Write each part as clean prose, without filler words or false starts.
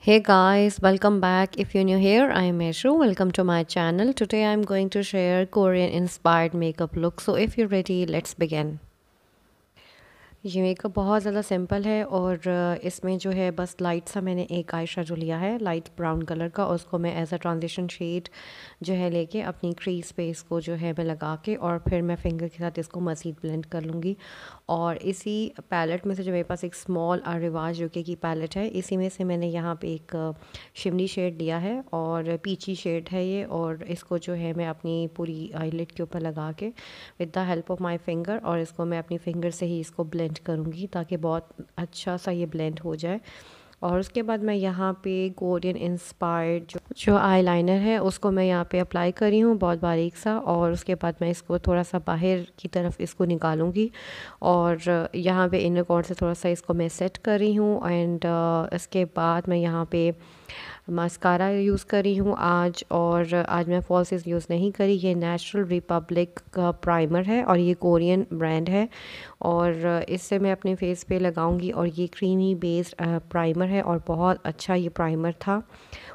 Hey guys, welcome back. If you're new here, I am Mehshoo. Welcome to my channel. Today I'm going to share Korean inspired makeup look. So if you're ready, let's begin. ये makeup बहुत ज़्यादा simple है और इसमें जो है बस light सा मैंने एक आई शेडो लिया है लाइट ब्राउन कलर का और उसको मैं एज अ ट्रांजिशन शेड जो है लेके अपनी क्रीज पे इसको जो है मैं लगा के और फिर मैं फिंगर के साथ इसको मज़ीद ब्लेंड कर लूँगी। और इसी पैलेट में से जो मेरे पास एक स्मॉल रिवाज यूके की पैलेट है, इसी में से मैंने यहाँ पे एक शिमली शेड लिया है और पीची शेड है ये। और इसको जो है मैं अपनी पूरी आईलिड के ऊपर लगा के with the help of my finger और इसको मैं अपनी फिंगर से ही इसको ब्लेंड करूँगी ताकि बहुत अच्छा सा ये ब्लेंड हो जाए। और उसके बाद मैं यहाँ पे कोरियन इंस्पायर्ड जो आईलाइनर है उसको मैं यहाँ पे अप्लाई करी हूँ बहुत बारीक सा। और उसके बाद मैं इसको थोड़ा सा बाहर की तरफ इसको निकालूंगी और यहाँ पे इनर कॉर्नर से थोड़ा सा इसको मैं सेट कर रही हूँ। एंड इसके बाद मैं यहाँ पे मास्कारा यूज़ करी हूँ आज, और आज मैं फॉल्सेस यूज़ नहीं करी। ये नेचुरल रिपब्लिक का प्राइमर है और ये कोरियन ब्रांड है और इससे मैं अपने फेस पे लगाऊंगी। और ये क्रीमी बेस्ड प्राइमर है और बहुत अच्छा ये प्राइमर था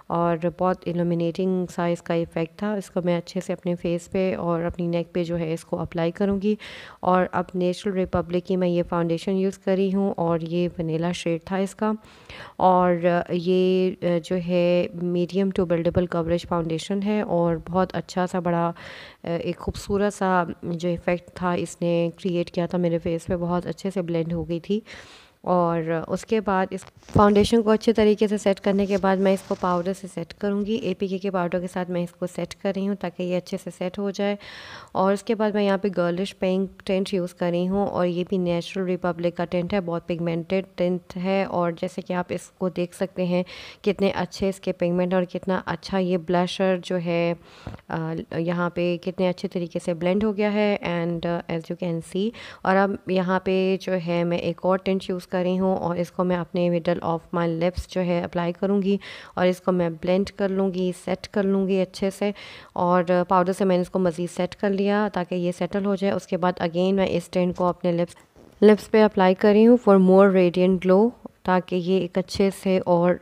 और बहुत इल्यूमिनेटिंग सा इसका इफ़ेक्ट था। इसको मैं अच्छे से अपने फेस पे और अपनी नेक पे जो है इसको अप्लाई करूँगी। और अब नेचुरल रिपब्लिक की मैं ये फाउंडेशन यूज़ करी हूँ और ये वनीला शेड था इसका। और ये जो है medium to buildable coverage foundation है और बहुत अच्छा सा बड़ा एक खूबसूरत सा जो इफ़ेक्ट था इसने क्रिएट किया था मेरे फेस पे, बहुत अच्छे से ब्लेंड हो गई थी। और उसके बाद इस फाउंडेशन को अच्छे तरीके से सेट करने के बाद मैं इसको पाउडर से सेट करूँगी। एपीके के पाउडर के साथ मैं इसको सेट कर रही हूँ ताकि ये अच्छे से सेट हो जाए। और उसके बाद मैं यहाँ पे गर्लिश पिंक टिंट यूज़ कर रही हूँ और ये भी नेचुरल रिपब्लिक का टिंट है, बहुत पिगमेंटेड टिंट है। और जैसे कि आप इसको देख सकते हैं कितने अच्छे इसके पिगमेंट और कितना अच्छा ये ब्लशर जो है यहाँ पे कितने अच्छे तरीके से ब्लेंड हो गया है। And as you can see. और अब यहाँ पे जो है मैं एक और टिंट यूज़ कर रही हूँ और इसको मैं अपने मिडल ऑफ माय लिप्स जो है अप्लाई करूँगी और इसको मैं ब्लेंड कर लूँगी, सेट कर लूँगी अच्छे से। और पाउडर से मैंने इसको मज़ीद सेट कर लिया ताकि ये सेटल हो जाए। उसके बाद अगेन मैं इस टिंट को अपने लिप्स पे अप्लाई कर रही हूँ फॉर मोर रेडिएंट ग्लो, ताकि ये एक अच्छे से और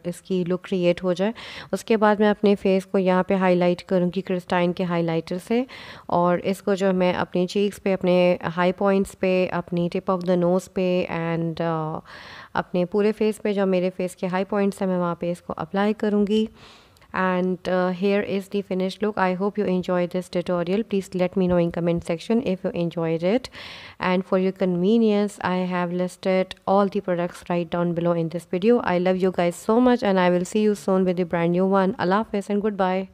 इसकी लुक क्रिएट हो जाए। उसके बाद मैं अपने फेस को यहाँ पे हाईलाइट करूँगी क्रिस्टाइन के हाइलाइटर से। और इसको जो मैं अपनी चीक्स पे, अपने हाई पॉइंट्स पे, अपनी टिप ऑफ द नोज़ पे एंड अपने पूरे फेस पे जो मेरे फेस के हाई पॉइंट्स हैं मैं वहाँ पे इसको अप्लाई करूँगी। And here is the finished look. I hope you enjoyed this tutorial. Please let me know in comment section if you enjoyed it. And for your convenience, I have listed all the products right down below in this video. I love you guys so much and I will see you soon with a brand new one. Allah Hafiz and goodbye.